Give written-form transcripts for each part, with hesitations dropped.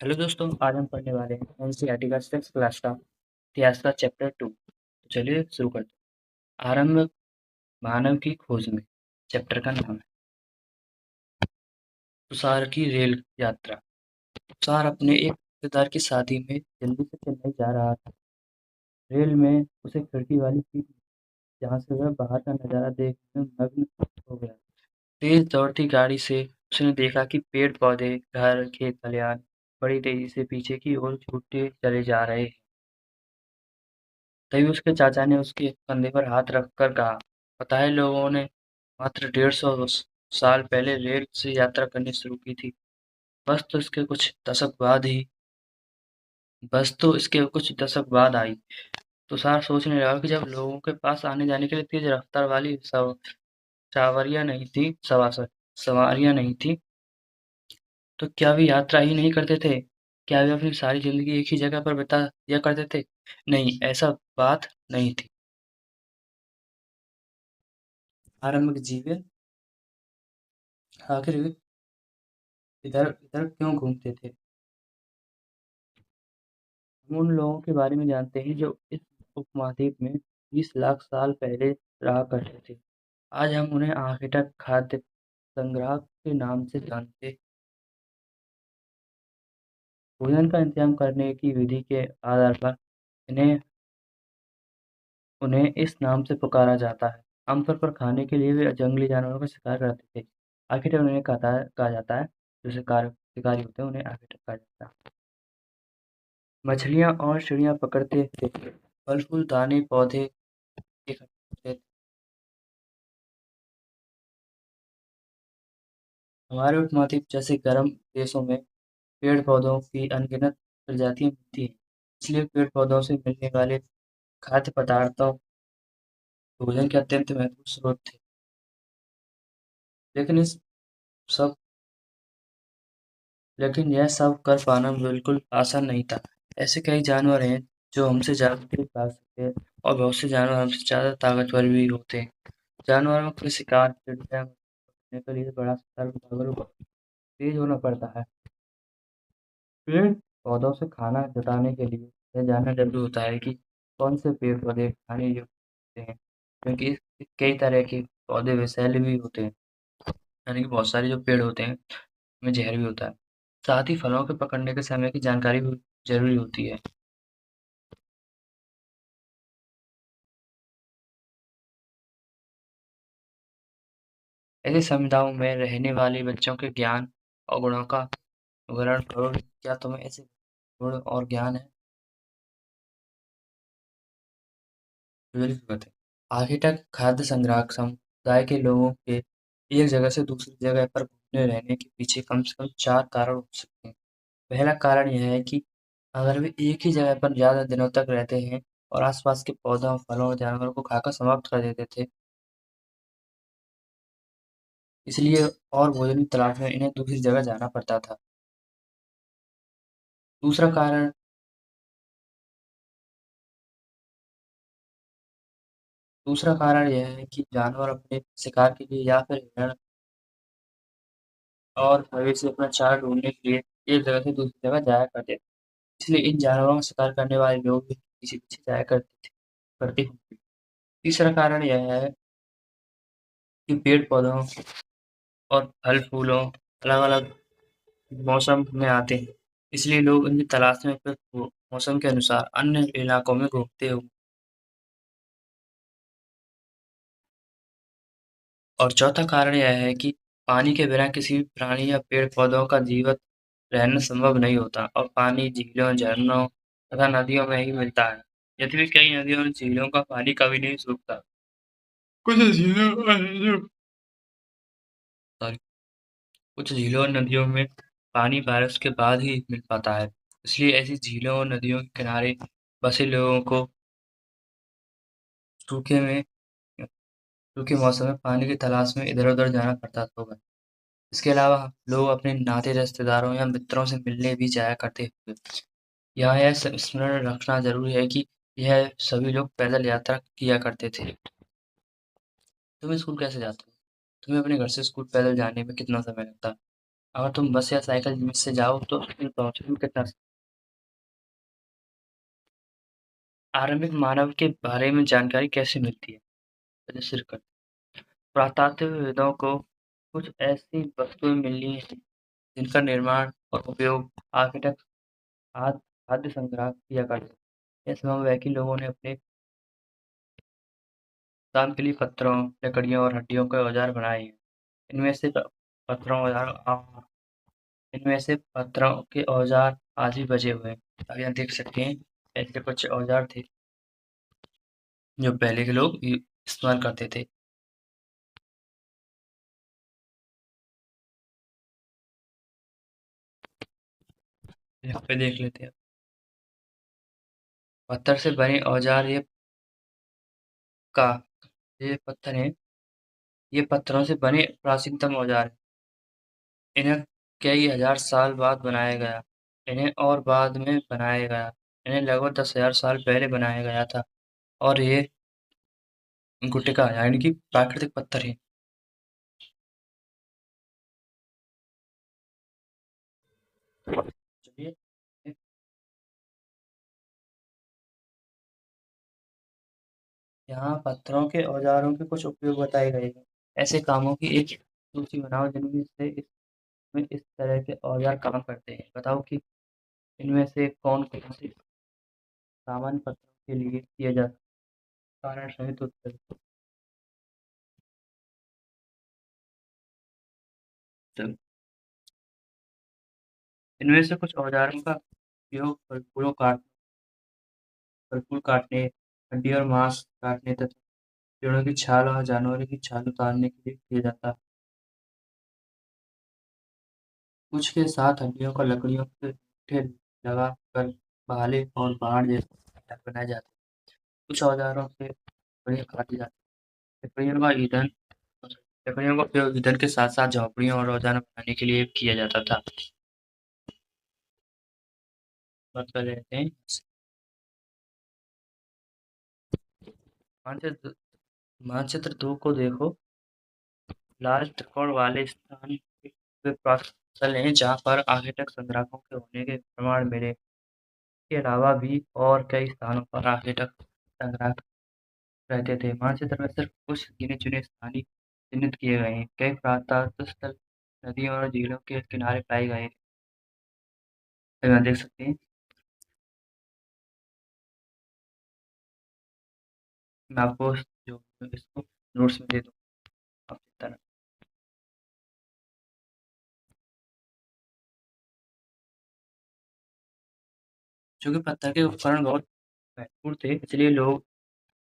Hello दोस्तों, आज हम पढ़ने वाले हैं एनसीईआरटी का 6th क्लास का इतिहास का चैप्टर 2। तो चलिए शुरू करते हैं। आरंभ मानव की खोज में। चैप्टर का नाम है तुषार की रेल यात्रा। तुषार अपने एक रिश्तेदार की शादी में दिल्ली से चेन्नई जा रहा था। रेल में उसे खिड़की वाली सीट मिली, जहाँ से वह बाहर का नजारा देखने में मग्न हो गया। तेज दौड़ती गाड़ी से उसने देखा कि पेड़ पौधे, घर, खेत खलिहान बड़ी तेजी से पीछे की ओर छूटते चले जा रहे हैं। तभी उसके चाचा ने उसके कंधे पर हाथ रखकर कहा, पता है, लोगों ने मात्र 150 साल पहले रेल से यात्रा करनी शुरू की थी। बस तो इसके कुछ दशक बाद ही बस तो इसके कुछ दशक बाद आई। तुषार सोचने लगा कि जब लोगों के पास आने जाने के लिए तेज रफ्तार वाली सवारियां नहीं थी सवारियां नहीं थी, तो क्या वे यात्रा ही नहीं करते थे? क्या वे अपनी सारी जिंदगी एक ही जगह पर बिता दिया करते थे? नहीं, ऐसा बात नहीं थी। आरंभिक जीवन। आखिर वे इधर-उधर क्यों घूमते थे? हम उन लोगों के बारे में जानते हैं जो इस उपमहाद्वीप में 20 लाख साल पहले रहा करते थे। आज हम उन्हें आर्किटेक्ट, खाद्य संग्राहक के नाम से जानते। भोजन का इंतजाम करने की विधि के आधार पर इन्हें उन्हें इस नाम से पुकारा जाता है। आमतौर पर खाने के लिए वे जंगली जानवरों का शिकार करते थे। आर्किटेक्ट उन्हें कहा जाता है। जो शिकारी होते हैं उन्हें आर्किटेक्ट कहा जाता है। मछलियाँ और चिड़ियाँ पकड़ते थे। फल-फूल, दाने, पौधे इकट्ठे करते थे। हमारे उपमहाद्वीप जैसे गर्म देशों में पेड़-पौधों की अनगिनत प्रजातियाँ मिलती हैं। इसलिए पेड़-पौधों से मिलने वाले खाद्य पदार्थों भोजन के अत्यंत महत्वपूर्ण स्रोत थे। लेकिन इस सब लेकिन यह सब कर पाना बिल्कुल आसान नहीं था। ऐसे कई जानवर हैं जो हमसे ज़्यादा तेज़ भाग सकते हैं और बहुत से जानवर हमसे ज़्यादा ताकतवर भी होते हैं। जानवरों के शिकार, चिड़िया करने के लिए बड़ा सतर्क और तेज होना पड़ता है। पेड़ पौधों से खाना जुटाने के लिए यह जानना जरूरी होता है कि कौन से पेड़ पौधे खाने योग्य होते हैं, क्योंकि कई तरह के पौधे विषैले भी होते हैं। यानी कि बहुत सारे जो पेड़ होते हैं उनमें जहर भी होता है। साथ ही फलों के पकड़ने के समय की जानकारी भी जरूरी होती है। ऐसे समुदायों में रहने वाले बच्चों के ज्ञान और गुणों का वर्णन करो। क्या तुम्हें ऐसे गुण और ज्ञान है? बिल्कुल है। आर्किटेक्ट खाद्य संग्राहक समुदाय के लोगों के एक जगह से दूसरी जगह पर घूमने रहने के पीछे कम से कम 4 कारण हो सकते हैं। पहला कारण यह है कि अगर वे एक ही जगह पर ज़्यादा दिनों तक रहते हैं और आसपास के पौधों, फलों और जानवरों को खाकर समाप्त कर देते थे, इसलिए और भोजन की तलाश में इन्हें दूसरी जगह जाना पड़ता था। दूसरा कारण दूसरा कारण यह है कि जानवर अपने शिकार के लिए या फिर हिरण और मवेशी अपना चारा ढूंढने के लिए एक जगह से दूसरी जगह जाया करते थे। इसलिए इन जानवरों का शिकार करने वाले लोग भी पीछे-पीछे जाया करते होंगे। तीसरा कारण यह है कि पेड़-पौधों और फल-फूलों अलग-अलग मौसम में आते हैं। इसलिए लोग इनकी तलाश में फिर मौसम के अनुसार अन्य इलाकों में घूमते हों। और चौथा कारण यह है कि पानी के बिना किसी भी प्राणी या पेड़-पौधों का जीवित रहना संभव नहीं होता और पानी झीलों, झरनों तथा नदियों में ही मिलता है। यद्यपि कई नदियों और झीलों का पानी कभी नहीं सूखता। कुछ झीलों और नदियों सॉरी कुछ झीलों और नदियों में पानी बारिश के बाद ही मिल पाता है। इसलिए ऐसी झीलों और नदियों के किनारे बसे लोगों को सूखे में सूखे मौसम में पानी की तलाश में इधर-उधर जाना पड़ता होगा। इसके अलावा लोग अपने नाते रिश्तेदारों या मित्रों से मिलने भी जाया करते होंगे। यहाँ यह स्मरण रखना जरूरी है कि यह सभी लोग पैदल यात्रा किया करते थे। तुम स्कूल कैसे जाते हो? तुम्हें अपने घर से स्कूल पैदल जाने में कितना समय लगता है? अगर तुम बस या साइकिल से जाओ तो पहुंचने में कितना आरंभिक मानव के बारे में जानकारी कैसे मिलती है? रजिस्टर कर पुरातात्वविदों को कुछ ऐसी वस्तुएं मिली हैं जिनका निर्माण और उपयोग आर्किटेक्ट खाद्य खाद्य संग्रह किया करते थे। यह संभव है कि लोगों ने अपने काम के लिए पत्थरों, लकड़ियों और हड्डियों के औजार बनाए हैं। इनमें से पत्थरों औजार इनमें से पत्थरों के औजार आज भी बचे हुए हैं। अब यहाँ देख सकते हैं ऐसे कुछ औजार थे जो पहले के लोग इस्तेमाल करते थे। यहाँ पे देख लेते हैं। पत्थर से बने औजार का ये पत्थर हैं। ये पत्थरों से बने प्राचीनतम औजार हैं। इन्हें कई हजार साल बाद बनाया गया। इन्हें और बाद में बनाया गया। इन्हें लगभग 10,000 साल पहले बनाया गया था और ये गुटिका यानी कि प्राकृतिक पत्थर हैं। चलिए यहाँ पत्थरों के औजारों के कुछ उपयोग बताए गए हैं। ऐसे कामों की एक सूची बनाओ जिनमें से इसमें इस तरह के औजार काम करते हैं। बताओ कि इनमें से कौन कौन से सामान्य पत्थरों के लिए किए जा कारण सहित उत्तर। तो इनमें से कुछ औजारों का उपयोग फल-फूल काटने, हड्डी और मांस काटने तथा पेड़ों की छाल और जानवरों की छाल उतारने के लिए किया जाता है। कुछ के साथ हड्डियों को लकड़ियों के ठे लगा कर भाले और बाण जैसे हथियार बनाए जाते हैं। कुछ औजारों से लकड़ियाँ काटी जाती हैं। लकड़ियों का उपयोग ईंधन के साथ-साथ झोंपड़ियों और रोज़ाना बनाने के लिए किया जाता था। बात कर लेते हैं मानचित्र मानचित्र 2 को देखो। लाल त्रिकोण वाले स्थान वे स्थल हैं जहाँ पर आर्किटेक्ट संग्राहकों के होने के प्रमाण मिले। इसके अलावा भी और कई स्थानों पर आर्किटेक्ट संग्राहक रहते थे। मानचित्र में सिर्फ कुछ गिने-चुने स्थान ही चिह्नित किए गए हैं। कई पुरातत्व स्थल नदियों और झीलों के किनारे पाए गए हैं। तो यहाँ देख सकते हैं। मैं आपको जो इसको नोट्स में दे दूँ आप चिंता ना चूँकि पत्थर के उपकरण बहुत महत्वपूर्ण थे इसलिए लोग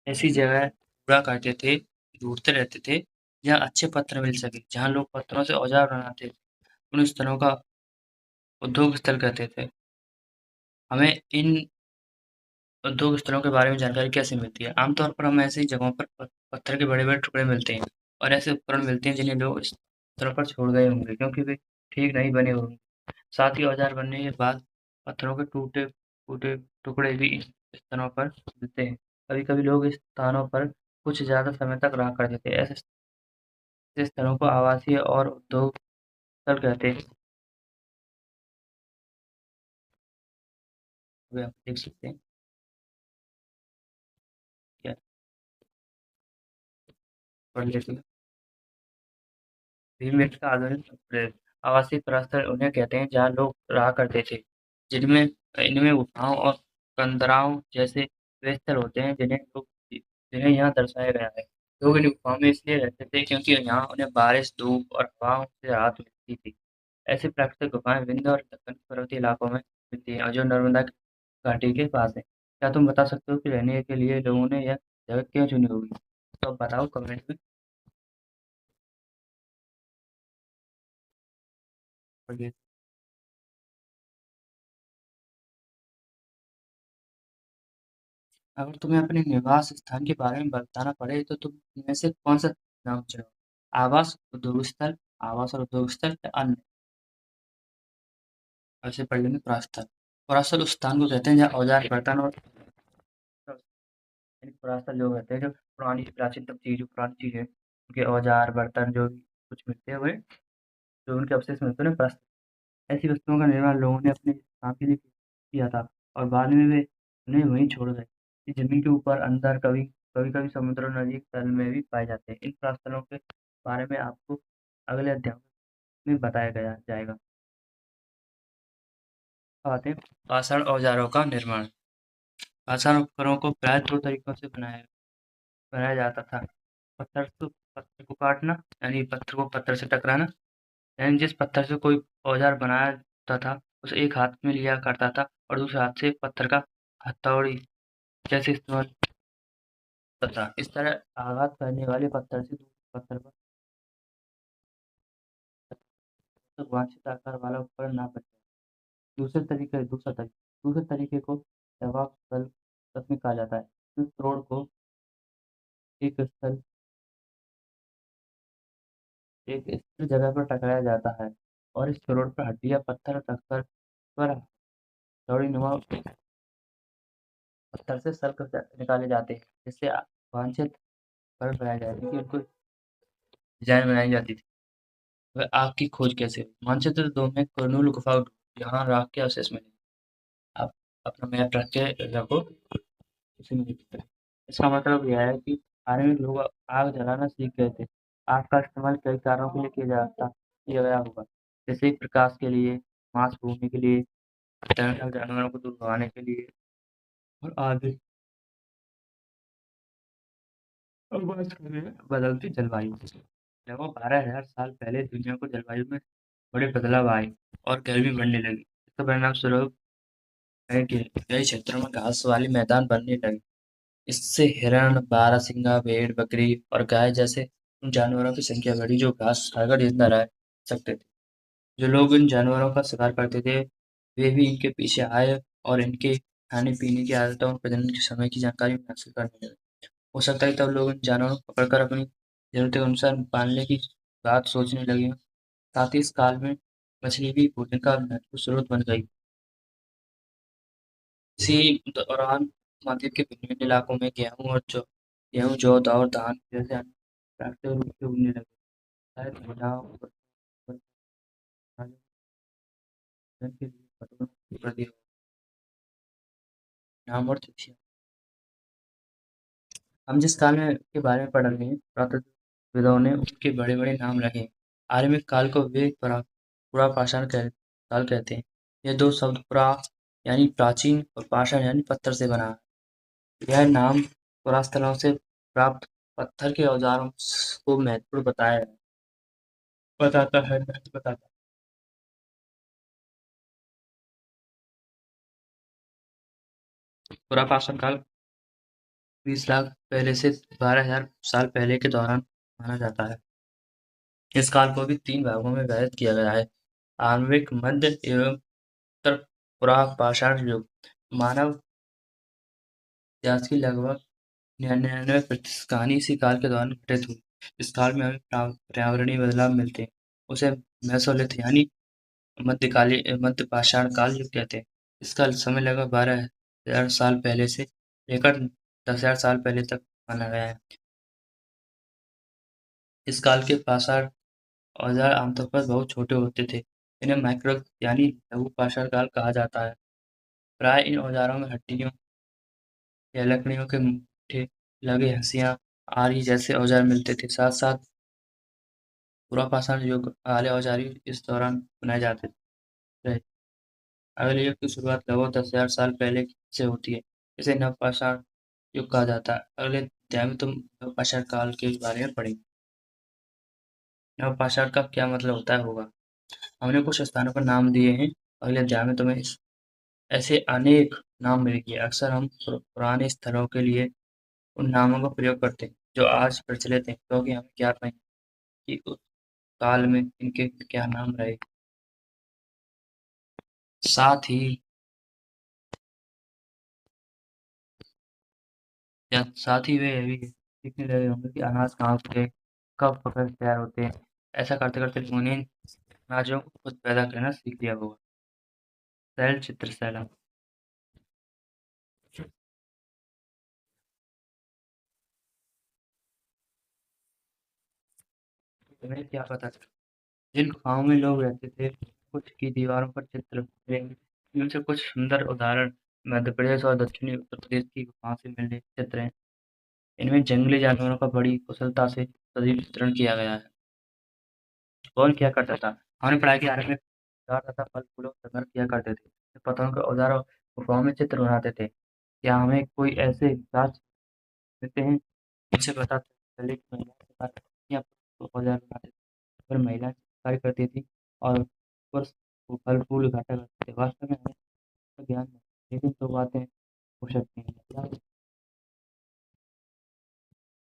ऐसी जगह ढूँढा करते थे, ढूँढते रहते थे जहाँ अच्छे पत्थर मिल सके, जहाँ लोग पत्थरों से औजार बनाते थे। उन स्थलों का उद्योग स्थल कहते थे। हमें इन उद्योग स्थलों के बारे में जानकारी कैसे मिलती है? आमतौर पर हमें ऐसी जगहों पर पत्थर के बड़े-बड़े टुकड़े मिलते हैं और ऐसे उपकरण मिलते हैं जिन्हें लोग इस स्थलों पर छोड़ गए होंगे क्योंकि वे ठीक नहीं बने होंगे। साथ ही औजार बनने के बाद पत्थरों के टूटे-फूटे टुकड़े भी इन स्थानों पर मिलते हैं। कभी-कभी लोग इस स्थानों पर कुछ ज़्यादा समय तक रहा करते थे। ऐसे स्थलों को आवासीय और उद्योग स्थल कहते हैं। वे आप देख सकते हैं क्या पढ़ लेते हैं। भीमबेटका का आधुनिक आवासीय परिसर उन्हें कहते हैं जहाँ लोग रहा करते थे, जिनमें इनमें गुफाओं और कंदराओं जैसे वे स्थल होते हैं जिन्हें यहाँ दर्शाया गया है। लोग इन गुफाओं में इसलिए रहते थे क्योंकि यहाँ उन्हें बारिश, धूप और हवाओं से राहत मिलती थी। ऐसी प्राकृतिक गुफाएं विंध्य और दक्कन पर्वतीय इलाकों में मिलती हैं और जो नर्मदा घाटी के पास है। क्या तुम बता सकते हो कि रहने के लिए लोगों ने यह जगह क्यों चुनी होगी? तो आप बताओ कमेंट में। और ये अगर तुम्हें अपने निवास स्थान के बारे में बताना पड़े तो तुम इनमें से कौन सा नाम चुनोगे? आवास और उद्योग स्थल या अन्य? ऐसे पढ़ लेंगे पुरास्थल। पुरास्थल उस स्थान को कहते हैं जहाँ औजार, बर्तन और यानी पुरास्थल जो कहते हैं जो पुरानी प्राचीनतम चीज जो पुरानी चीज है उनके औजार, बर्तन जो भी कुछ मिलते हैं वे जो उनके अवशेष मिलते हैं उन्हें पुरास्थल ऐसी वस्तुओं का निर्माण लोगों ने अपने काम के लिए किया था और बाद में वे उन्हें वहीं छोड़ गए। ये ज़मीन के ऊपर, अंदर, कभी-कभी समुद्र और नदी के तल में भी पाए जाते हैं। इन प्रस्थलों के बारे में आपको अगले अध्याय में बताया गया जाएगा। अब आते हैं पाषाण औजारों का निर्माण। पाषाण उपकरणों को प्रायः 2 तरीकों से बनाया जाता था। पत्थर को काटना, यानी पत्थर को पत्थर से टकराना, यानी जिस पत्थर से कोई औजार बनाया जाता था, उसे एक हाथ में लिया करता था और दूसरे हाथ से पत्थर का हथौड़ी जैसे इस्तेमाल करता था। इस तरह आघात करने वाले पत्थर से दूसरे पत्थर पर वांछित आकार वाला उपकरण ना बन जाए। दूसरे तरीके को जवाब स्थल तकनीक कहा जाता है। इस रोड को एक स्थल एक स्थिर जगह पर टकराया जाता है और इस रोड पर हड्डी या पत्थर रखकर पर हथौड़ीनुमा पत्थर से सल्क निकाले जाते हैं, जिससे वांछित उपकरण बनाए जाते हैं कि उनको डिजाइन बनाई जाती थी। वह आग की खोज कैसे हुई? मानचित्र 2 में कुरनूल गुफा यहाँ राख के अवशेष मिले। आप अपना मैप रख के रखो, उसी में लिखते हैं। इसका मतलब यह है कि आधुनिक लोग आग जलाना सीख गए थे। आग का इस्तेमाल कई कारणों के लिए किया गया होगा, जैसे प्रकाश के लिए, मांस भूनने के लिए, जंगली जानवरों को दूर भगाने के लिए और आदि। अब बात करें बदलती जलवायु की। लगभग 12,000 साल पहले दुनिया को जलवायु में बड़े बदलाव आए और गर्मी बढ़ने लगी। इसका परिणाम स्वरूप है कि कई क्षेत्रों में घास वाले मैदान बनने लगे। इससे हिरण, बारहसिंगा, भेड़, बकरी और गाय जैसे उन जानवरों की संख्या बढ़ी जो घास खाकर जिंदा रह सकते थे। जो लोग इन जानवरों का शिकार करते थे, वे भी इनके पीछे आए और इनके खाने-पीने की आदतों और प्रजनन के समय की जानकारी हासिल करने लगे। हो सकता है तब लोग इन जानवरों को पकड़कर अपनी ज़रूरत के अनुसार पालने की बात सोचने लगे हों। साथ ही इस काल में मछली भी भोजन का महत्वपूर्ण स्रोत बन गई। इसी दौरान उपमहाद्वीप के भिन्न-भिन्न इलाकों में गेहूँ, जौ, और धान जैसे अन्न प्राकृतिक रूप से उगने लगे। शायद महिलाओं और भोजन के लिए फसलों की वृद्धि हो। नाम और तिथियाँ। हम जिस काल में के बारे में पढ़ रहे हैं, पुरातत्वविदों ने उसके बड़े-बड़े नाम रखे हैं। आर्यविक काल को वे काल कहते हैं। ये दो शब्द यानी प्राचीन और पाषाण यानी पत्थर से बना है। यह नाम पुरास्थलों से प्राप्त पत्थर के औजारों को महत्वपूर्ण बताता है। पुरापाषाण काल 20 लाख पहले से 12,000 साल पहले के दौरान माना जाता है। इस काल को भी 3 भागों में विभाजित किया गया है: आणविक, मध्य एवं उत्तर पुरापाषाण युग। मानव इतिहास की लगभग 99% कहानी इसी काल के दौरान घटित हुई। इस काल में हमें पर्यावरणीय बदलाव मिलते हैं। उसे मेसोलिथ यानी मध्य पाषाण काल युग कहते हैं। इसका समय लगभग 12,000 साल पहले से लेकर 10,000 साल पहले तक माना गया है। इस काल के पाषाण औजार आमतौर पर बहुत छोटे होते थे। इन्हें माइक्रो यानी लघु पाषाण काल कहा जाता है। प्राय इन औजारों में हड्डियों या लकड़ियों के मुट्ठे लगे हंसिया, आरी जैसे औजार मिलते थे। साथ-साथ पुरापाषाण युग वाले औजार भी इस दौरान बनाए जाते रहे। अगले युग की शुरुआत लगभग 10,000 साल पहले से होती है। इसे नवपाषाण युग कहा जाता है। अगले अध्याय में तुम नवपाषाण काल के बारे में पढ़ेंगे। नवपाषाण का क्या मतलब होता है होगा। हमने कुछ स्थानों पर नाम दिए हैं। अगले अध्याय में तुम्हें ऐसे अनेक नाम मिलेंगे। अक्सर हम पुराने स्थलों के लिए उन नामों का प्रयोग करते हैं जो आज प्रचलित हैं, क्योंकि हमें ज्ञात नहीं कि उस काल में इनके क्या नाम रहे। साथ ही वे ये भी सीखने लगे होंगे कि अनाज कहाँ उगते, कब फसल तैयार होते हैं। ऐसा करते करते लोगों ने अनाजों को खुद पैदा करना सीख लिया होगा। शैल चित्रशैला। तुम्हें क्या पता था? जिन गुफाओं में लोग रहते थे कुछ की दीवारों पर चित्र मिलेंगे। इनमें से कुछ सुंदर उदाहरण मध्य प्रदेश और दक्षिणी उत्तर प्रदेश की गुफाओं से मिले चित्र हैं। इनमें जंगली जानवरों का बड़ी कुशलता से सजीव चित्रण किया गया है। कौन क्या करता था? हमने पढ़ा कि आरंभ में औजार तथा फल फूलों का संग्रह किया करते थे। पत्थरों के औजार और गुफाओं में चित्र बनाते थे। क्या हमें कोई ऐसे राज देते हैं जिनसे पता चले कि महिलाएं शिकार या औजार बनाते थे? पर महिलाएं कार्य करती थी और पुरुष वो फल फूल इकट्ठा करते थे। वास्तव में हमें इसका ज्ञान नहीं, लेकिन तो बातें हो सकती हैं।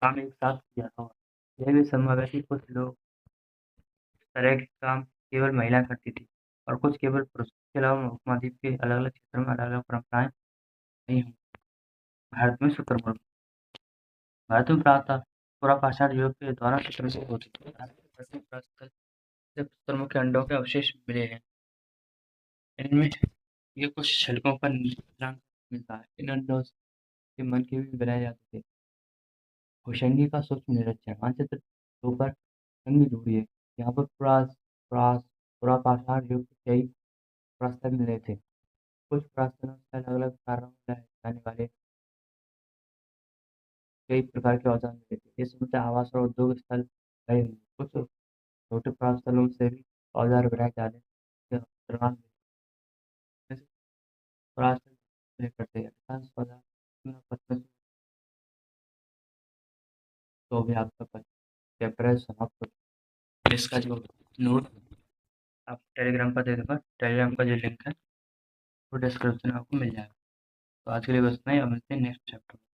काम एक साथ किया होगा। यह भी संभव है कि कुछ लोग इस तरह के काम केवल महिला करती थी और कुछ केवल पुरुष। इसके अलावा उपमहाद्वीप के अलग-अलग क्षेत्रों में अलग-अलग परंपराएं रही होंगी। भारत में शुतुरमुर्ग। भारत में प्रायतः पुरापाषाण युग के दौरान शुतुरमुर्ग होते थे। भारत के पश्चिमी प्रस्थल से शुतुरमुर्ग के अंडों के अवशेष मिले हैं। इनमें ये कुछ छिलकों पर रंग मिलता है। इन अंडों से मन के भी बनाए जाते थे। भूशंगी का सूक्ष्म निरीक्षण मानचित्र 2 पर संघी ढूंढिए। यहाँ पर प्रास पुरापाषाण युग के कई प्रस्तर मिले थे। कुछ प्रस्तरों से अलग-अलग कारणों से जाने वाले कई प्रकार के औजार मिले थे। ये समुद्र आवास और उद्योग स्थल रहे होंगे। कुछ छोटे प्रस्थलों से भी औजार बनाए जाने के अनुमान मिले थे। प्रस्तर मिले करते हैं। अधिकांश औजार पत्थर से। तो भी आपका पेपर समाप्त हो। इसका जो नोट आप टेलीग्राम पर दे दूंगा। टेलीग्राम का जो लिंक है वो डिस्क्रिप्शन में आपको मिल जाएगा। तो आज के लिए बस इतना ही। अब मिलते हैं नेक्स्ट चैप्टर में।